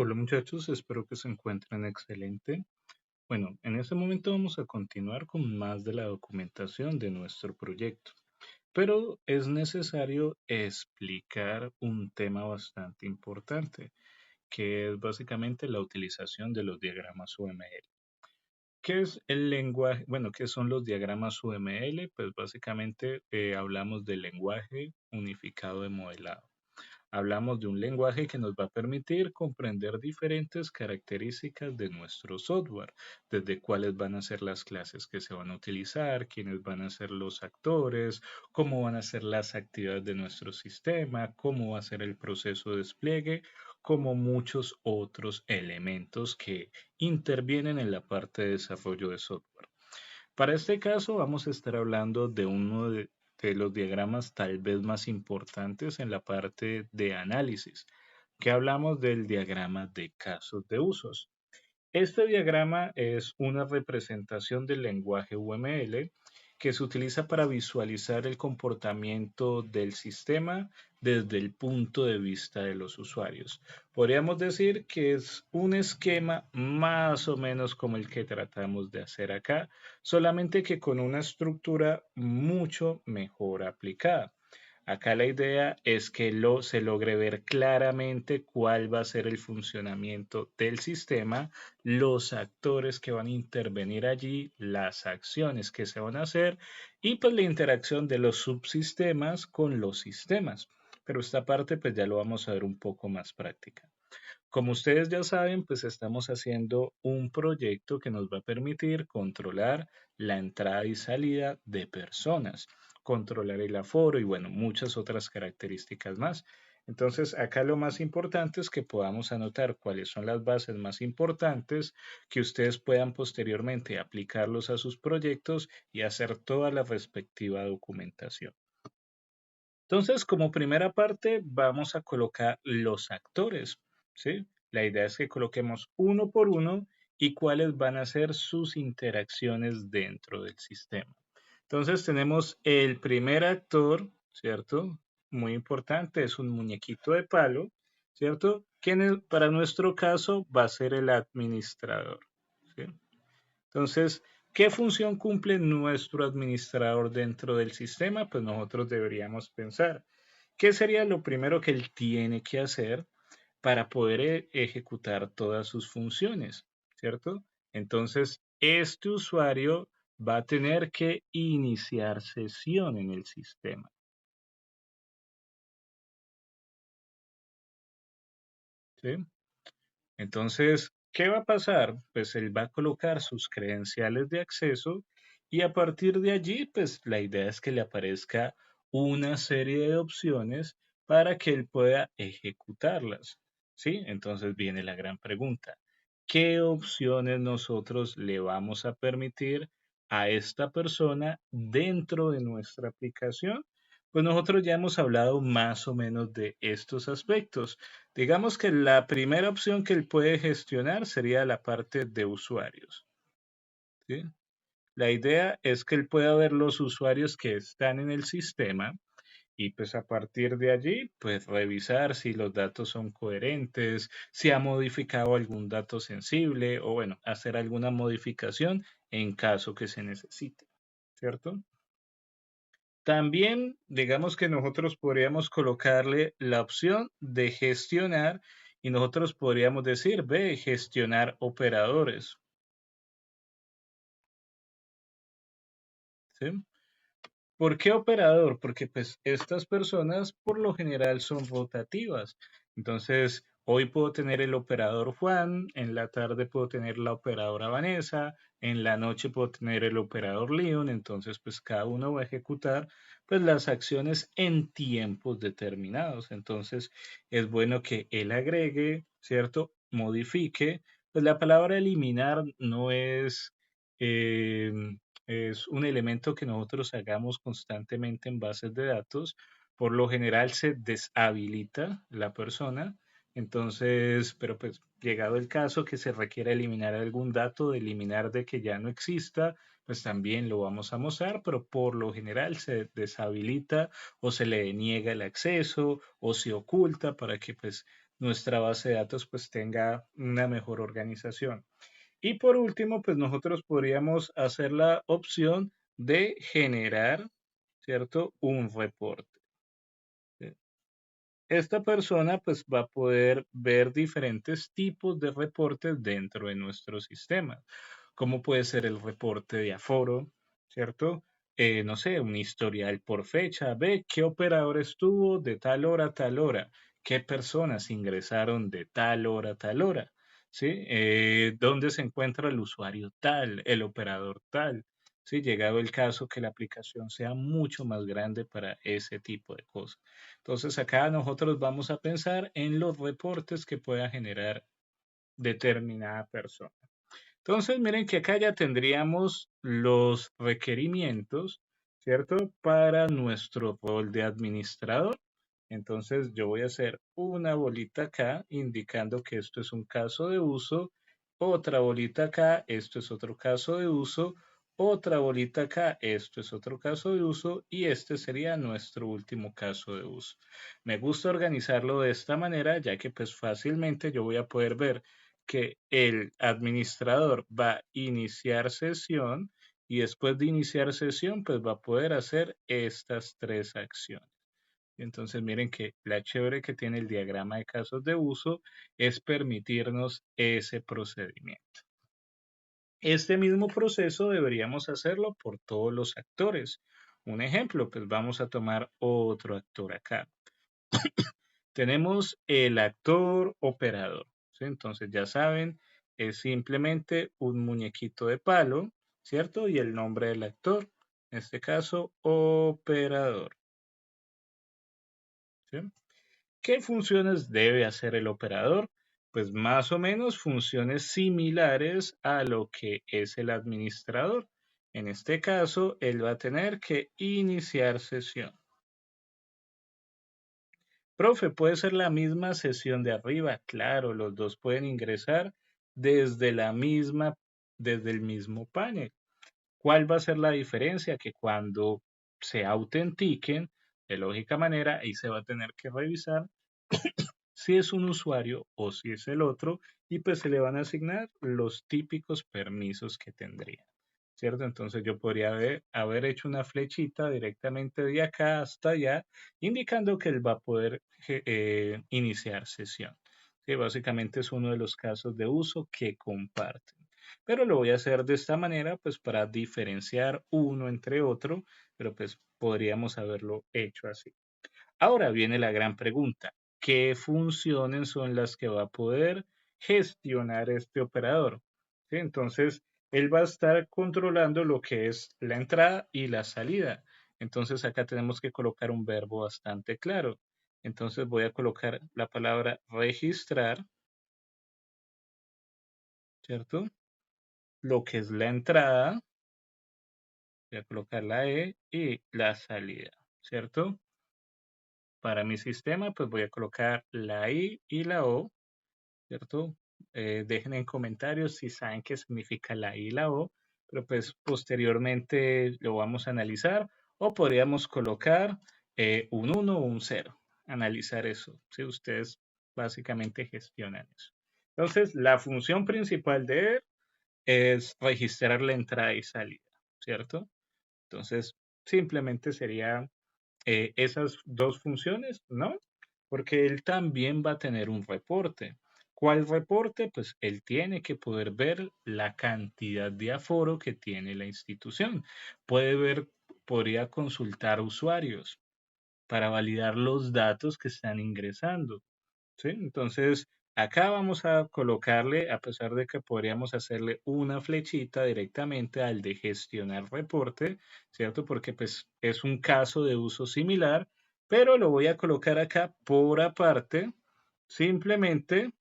Hola muchachos, espero que se encuentren excelente. Bueno, en este momento vamos a continuar con más de la documentación de nuestro proyecto, pero es necesario explicar un tema bastante importante, que es básicamente la utilización de los diagramas UML. ¿Qué es el lenguaje? Bueno, ¿qué son los diagramas UML? Pues básicamente hablamos del lenguaje unificado de modelado. Hablamos de un lenguaje que nos va a permitir comprender diferentes características de nuestro software, desde cuáles van a ser las clases que se van a utilizar, quiénes van a ser los actores, cómo van a ser las actividades de nuestro sistema, cómo va a ser el proceso de despliegue, como muchos otros elementos que intervienen en la parte de desarrollo de software. Para este caso vamos a estar hablando de de los diagramas tal vez más importantes en la parte de análisis, que hablamos del diagrama de casos de usos. Este diagrama es una representación del lenguaje UML que se utiliza para visualizar el comportamiento del sistema desde el punto de vista de los usuarios. Podríamos decir que es un esquema más o menos como el que tratamos de hacer acá, solamente que con una estructura mucho mejor aplicada. Acá la idea es que se logre ver claramente cuál va a ser el funcionamiento del sistema, los actores que van a intervenir allí, las acciones que se van a hacer y pues la interacción de los subsistemas con los sistemas. Pero esta parte pues ya lo vamos a ver un poco más práctica. Como ustedes ya saben, pues estamos haciendo un proyecto que nos va a permitir controlar la entrada y salida de personas, controlar el aforo y bueno, muchas otras características más. Entonces, acá lo más importante es que podamos anotar cuáles son las bases más importantes, que ustedes puedan posteriormente aplicarlos a sus proyectos y hacer toda la respectiva documentación. Entonces, como primera parte, vamos a colocar los actores, ¿sí? La idea es que coloquemos uno por uno y cuáles van a ser sus interacciones dentro del sistema. Entonces, tenemos el primer actor, ¿cierto? Muy importante, es un muñequito de palo, ¿cierto? Para nuestro caso va a ser el administrador, ¿sí? Entonces, ¿qué función cumple nuestro administrador dentro del sistema? Pues nosotros deberíamos pensar, ¿qué sería lo primero que él tiene que hacer para poder ejecutar todas sus funciones? ¿Cierto? Entonces, este usuario va a tener que iniciar sesión en el sistema. ¿Sí? Entonces, ¿qué va a pasar? Pues él va a colocar sus credenciales de acceso y a partir de allí, pues la idea es que le aparezca una serie de opciones para que él pueda ejecutarlas. ¿Sí? Entonces viene la gran pregunta. ¿Qué opciones nosotros le vamos a permitir a esta persona dentro de nuestra aplicación? Pues nosotros ya hemos hablado más o menos de estos aspectos. Digamos que la primera opción que él puede gestionar sería la parte de usuarios, ¿sí? La idea es que él pueda ver los usuarios que están en el sistema y pues a partir de allí, pues revisar si los datos son coherentes, si ha modificado algún dato sensible o bueno, hacer alguna modificación en caso que se necesite, ¿cierto? También, digamos que nosotros podríamos colocarle la opción de gestionar y nosotros podríamos decir, ve, gestionar operadores, ¿sí? ¿Por qué operador? Porque pues estas personas por lo general son rotativas. Entonces, hoy puedo tener el operador Juan, en la tarde puedo tener la operadora Vanessa, en la noche puedo tener el operador Leon. Entonces, pues cada uno va a ejecutar pues las acciones en tiempos determinados. Entonces, es bueno que él agregue, ¿cierto? Modifique. Pues la palabra eliminar no es... em, es un elemento que nosotros hagamos constantemente en bases de datos. Por lo general se deshabilita la persona. Entonces, pero pues llegado el caso que se requiera eliminar algún dato, de eliminar de que ya no exista, pues también lo vamos a mostrar, pero por lo general se deshabilita o se le niega el acceso o se oculta para que pues nuestra base de datos pues tenga una mejor organización. Y por último, pues nosotros podríamos hacer la opción de generar, ¿cierto? Un reporte. Esta persona pues va a poder ver diferentes tipos de reportes dentro de nuestro sistema, como puede ser el reporte de aforo, ¿cierto? No sé, un historial por fecha, ve qué operador estuvo de tal hora a tal hora, qué personas ingresaron de tal hora a tal hora, ¿sí? ¿Dónde se encuentra el usuario tal, el operador tal? ¿Sí? Llegado el caso que la aplicación sea mucho más grande para ese tipo de cosas. Entonces acá nosotros vamos a pensar en los reportes que pueda generar determinada persona. Entonces miren que acá ya tendríamos los requerimientos, ¿cierto? Para nuestro rol de administrador. Entonces yo voy a hacer una bolita acá indicando que esto es un caso de uso, otra bolita acá, esto es otro caso de uso, otra bolita acá, esto es otro caso de uso y este sería nuestro último caso de uso. Me gusta organizarlo de esta manera ya que pues fácilmente yo voy a poder ver que el administrador va a iniciar sesión y después de iniciar sesión pues va a poder hacer estas tres acciones. Entonces miren que la chévere que tiene el diagrama de casos de uso es permitirnos ese procedimiento. Este mismo proceso deberíamos hacerlo por todos los actores. Un ejemplo, pues vamos a tomar otro actor acá. Tenemos el actor operador, ¿sí? Entonces ya saben, es simplemente un muñequito de palo, ¿cierto? Y el nombre del actor, en este caso, operador, ¿sí? ¿Qué funciones debe hacer el operador? Pues más o menos funciones similares a lo que es el administrador. En este caso, él va a tener que iniciar sesión. Profe, puede ser la misma sesión de arriba, claro, los dos pueden ingresar desde desde el mismo panel. ¿Cuál va a ser la diferencia? Que cuando se autentiquen, de lógica manera, ahí se va a tener que revisar si es un usuario o si es el otro, y pues se le van a asignar los típicos permisos que tendría, ¿cierto? Entonces yo podría haber hecho una flechita directamente de acá hasta allá, indicando que él va a poder iniciar sesión. Sí, básicamente es uno de los casos de uso que comparten. Pero lo voy a hacer de esta manera, pues para diferenciar uno entre otro, pero pues podríamos haberlo hecho así. Ahora viene la gran pregunta. ¿Qué funciones son las que va a poder gestionar este operador? ¿Sí? Entonces, él va a estar controlando lo que es la entrada y la salida. Entonces, acá tenemos que colocar un verbo bastante claro. Entonces, voy a colocar la palabra registrar, ¿cierto? Lo que es la entrada, voy a colocar la E y la salida, ¿cierto? Para mi sistema, pues voy a colocar la I y la O, ¿cierto? Dejen en comentarios si saben qué significa la I y la O, pero pues posteriormente lo vamos a analizar o podríamos colocar un 1 o un 0, analizar eso, si ustedes básicamente gestionan eso. Entonces, la función principal de él es registrar la entrada y salida, ¿cierto? Entonces, simplemente sería esas dos funciones, ¿no? Porque él también va a tener un reporte. ¿Cuál reporte? Pues él tiene que poder ver la cantidad de aforo que tiene la institución. Puede ver, podría consultar usuarios para validar los datos que están ingresando. ¿Sí? Entonces, acá vamos a colocarle, a pesar de que podríamos hacerle una flechita directamente al de gestionar reporte, ¿cierto? Porque pues es un caso de uso similar, pero lo voy a colocar acá por aparte, simplemente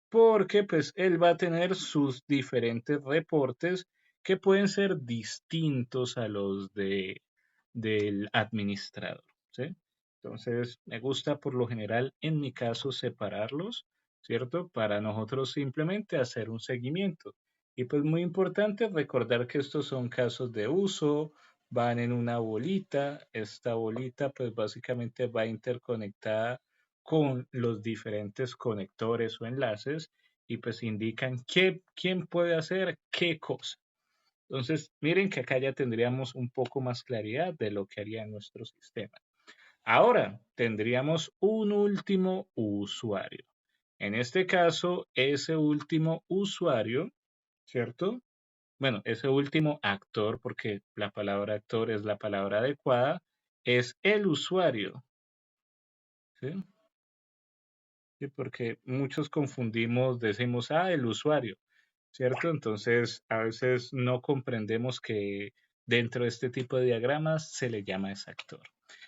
porque pues él va a tener sus diferentes reportes que pueden ser distintos a los del administrador, ¿sí? Entonces, me gusta por lo general, en mi caso, separarlos, ¿cierto? Para nosotros simplemente hacer un seguimiento. Y pues muy importante recordar que estos son casos de uso, van en una bolita, esta bolita pues básicamente va interconectada con los diferentes conectores o enlaces y pues indican quién puede hacer qué cosa. Entonces, miren que acá ya tendríamos un poco más claridad de lo que haría nuestro sistema. Ahora tendríamos un último usuario. En este caso, ese último usuario, ¿cierto? Bueno, ese último actor, porque la palabra actor es la palabra adecuada, es el usuario, ¿sí? Sí, porque muchos confundimos, decimos, el usuario, ¿cierto? Entonces, a veces no comprendemos que dentro de este tipo de diagramas se le llama ese actor.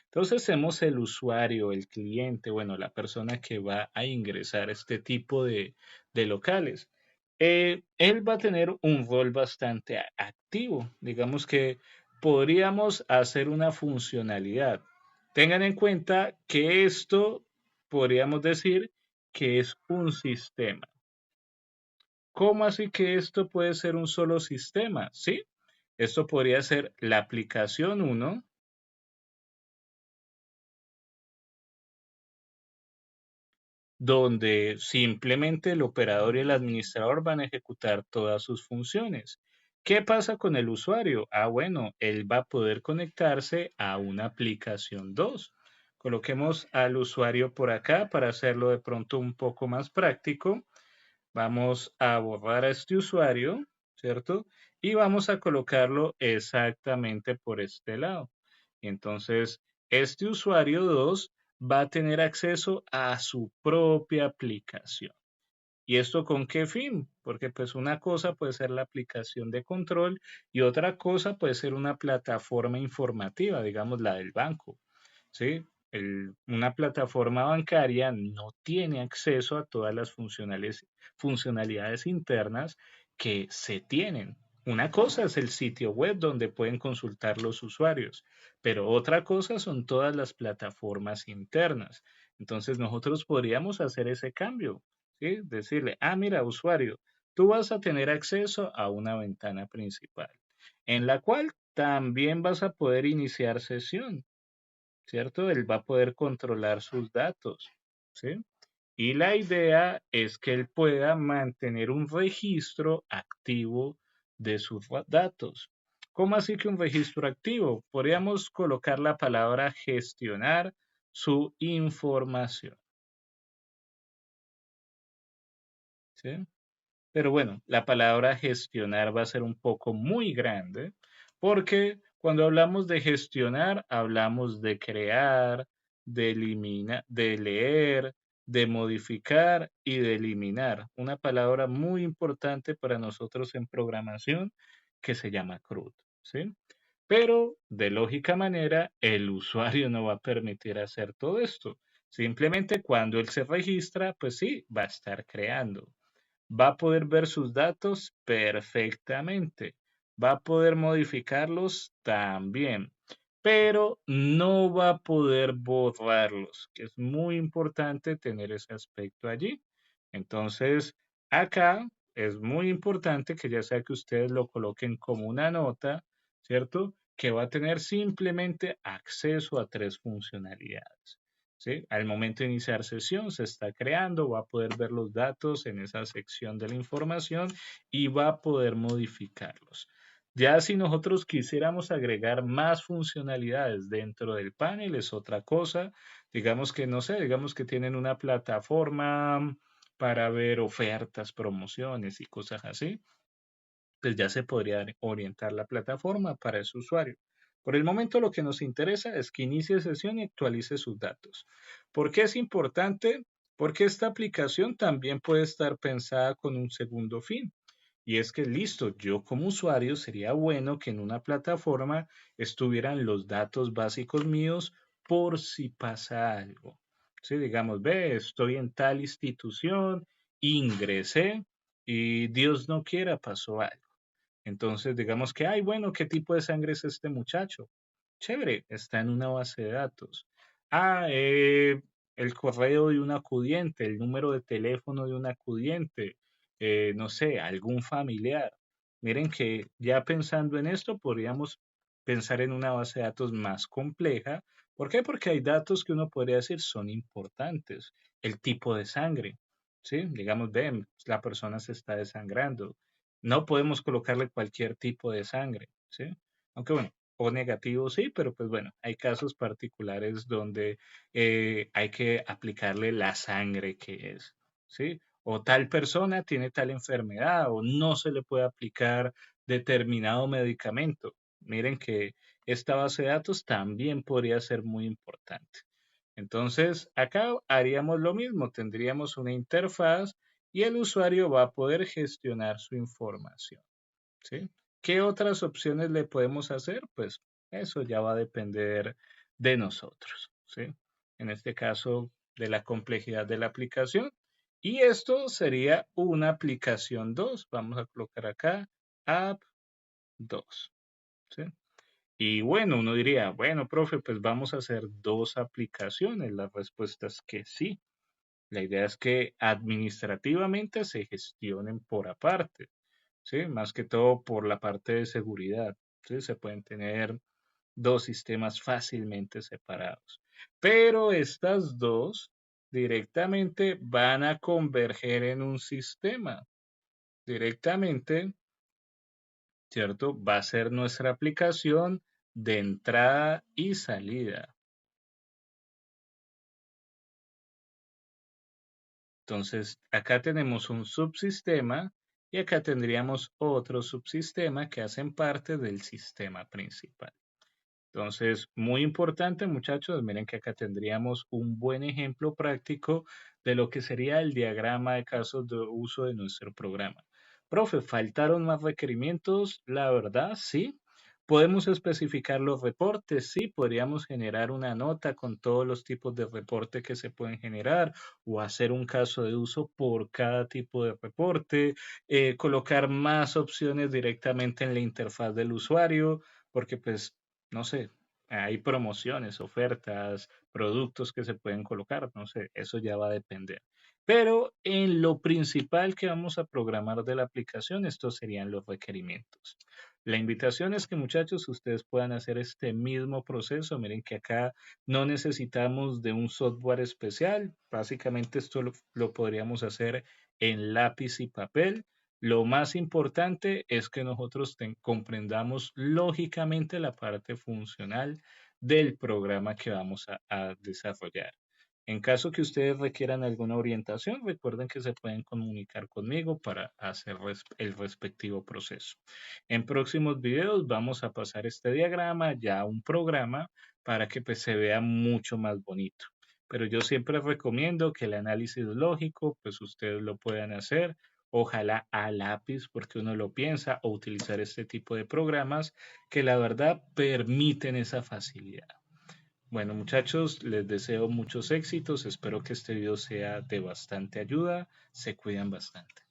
Entonces, tenemos el usuario, el cliente, bueno, la persona que va a ingresar este tipo de locales. Él va a tener un rol bastante activo. Digamos que podríamos hacer una funcionalidad. Tengan en cuenta que esto podríamos decir que es un sistema. ¿Cómo así que esto puede ser un solo sistema? Sí, esto podría ser la aplicación uno, donde simplemente el operador y el administrador van a ejecutar todas sus funciones. ¿Qué pasa con el usuario? Bueno, él va a poder conectarse a una aplicación 2. Coloquemos al usuario por acá para hacerlo de pronto un poco más práctico. Vamos a borrar a este usuario, ¿cierto? Y vamos a colocarlo exactamente por este lado. Entonces, este usuario 2 va a tener acceso a su propia aplicación. ¿Y esto con qué fin? Porque pues una cosa puede ser la aplicación de control y otra cosa puede ser una plataforma informativa, digamos la del banco. ¿Sí? Una plataforma bancaria no tiene acceso a todas las funcionalidades internas que se tienen. Una cosa es el sitio web donde pueden consultar los usuarios, pero otra cosa son todas las plataformas internas. Entonces nosotros podríamos hacer ese cambio, ¿sí? Decirle, mira, usuario, tú vas a tener acceso a una ventana principal, en la cual también vas a poder iniciar sesión. ¿Cierto? Él va a poder controlar sus datos, ¿sí? Y la idea es que él pueda mantener un registro activo de sus datos. ¿Cómo así que un registro activo? Podríamos colocar la palabra gestionar su información, ¿sí? Pero bueno, la palabra gestionar va a ser un poco muy grande porque cuando hablamos de gestionar, hablamos de crear, de eliminar, de leer, de modificar y de eliminar. Una palabra muy importante para nosotros en programación que se llama CRUD, ¿sí? Pero de lógica manera, el usuario no va a permitir hacer todo esto. Simplemente cuando él se registra, pues sí, va a estar creando. Va a poder ver sus datos perfectamente. Va a poder modificarlos también, pero no va a poder borrarlos, que es muy importante tener ese aspecto allí. Entonces, acá es muy importante que ya sea que ustedes lo coloquen como una nota, ¿cierto? Que va a tener simplemente acceso a tres funcionalidades. ¿Sí? Al momento de iniciar sesión se está creando, va a poder ver los datos en esa sección de la información y va a poder modificarlos. Ya si nosotros quisiéramos agregar más funcionalidades dentro del panel es otra cosa. Digamos que, no sé, digamos que tienen una plataforma para ver ofertas, promociones y cosas así, pues ya se podría orientar la plataforma para ese usuario. Por el momento lo que nos interesa es que inicie sesión y actualice sus datos. ¿Por qué es importante? Porque esta aplicación también puede estar pensada con un segundo fin. Y es que listo, yo como usuario sería bueno que en una plataforma estuvieran los datos básicos míos por si pasa algo. Si digamos, ve, estoy en tal institución, ingresé y Dios no quiera pasó algo. Entonces, digamos que, bueno, ¿qué tipo de sangre es este muchacho? Chévere, está en una base de datos. El correo de un acudiente, el número de teléfono de un acudiente, no sé, algún familiar. Miren que ya pensando en esto, podríamos pensar en una base de datos más compleja ¿Por qué? Porque hay datos que uno podría decir son importantes. El tipo de sangre, ¿sí? Digamos, ven, la persona se está desangrando. No podemos colocarle cualquier tipo de sangre, ¿sí? Aunque bueno, o negativo sí, pero pues bueno, hay casos particulares donde hay que aplicarle la sangre que es, ¿sí? O tal persona tiene tal enfermedad o no se le puede aplicar determinado medicamento. Miren que esta base de datos también podría ser muy importante. Entonces, acá haríamos lo mismo, tendríamos una interfaz y el usuario va a poder gestionar su información, ¿sí? ¿Qué otras opciones le podemos hacer? Pues eso ya va a depender de nosotros, ¿sí? En este caso, de la complejidad de la aplicación. Y esto sería una aplicación 2. Vamos a colocar acá app 2, ¿sí? Y bueno, uno diría, bueno, profe, pues vamos a hacer dos aplicaciones. La respuesta es que sí. La idea es que administrativamente se gestionen por aparte, ¿sí? Más que todo por la parte de seguridad, ¿sí? Se pueden tener dos sistemas fácilmente separados. Pero estas dos directamente van a converger en un sistema. Directamente, ¿cierto? Va a ser nuestra aplicación de entrada y salida. Entonces, acá tenemos un subsistema y acá tendríamos otro subsistema que hacen parte del sistema principal. Entonces, muy importante, muchachos, miren que acá tendríamos un buen ejemplo práctico de lo que sería el diagrama de casos de uso de nuestro programa. Profe, ¿faltaron más requerimientos? La verdad, sí. ¿Podemos especificar los reportes? Sí, podríamos generar una nota con todos los tipos de reporte que se pueden generar o hacer un caso de uso por cada tipo de reporte, colocar más opciones directamente en la interfaz del usuario, porque pues no sé, hay promociones, ofertas, productos que se pueden colocar, no sé, eso ya va a depender. Pero en lo principal que vamos a programar de la aplicación, estos serían los requerimientos. La invitación es que muchachos, ustedes puedan hacer este mismo proceso. Miren que acá no necesitamos de un software especial. Básicamente esto lo podríamos hacer en lápiz y papel. Lo más importante es que nosotros comprendamos lógicamente la parte funcional del programa que vamos a desarrollar. En caso que ustedes requieran alguna orientación, recuerden que se pueden comunicar conmigo para hacer el respectivo proceso. En próximos videos vamos a pasar este diagrama ya a un programa para que pues, se vea mucho más bonito. Pero yo siempre recomiendo que el análisis lógico, pues ustedes lo puedan hacer, ojalá a lápiz, porque uno lo piensa, o utilizar este tipo de programas que la verdad permiten esa facilidad. Bueno, muchachos, les deseo muchos éxitos. Espero que este video sea de bastante ayuda. Se cuidan bastante.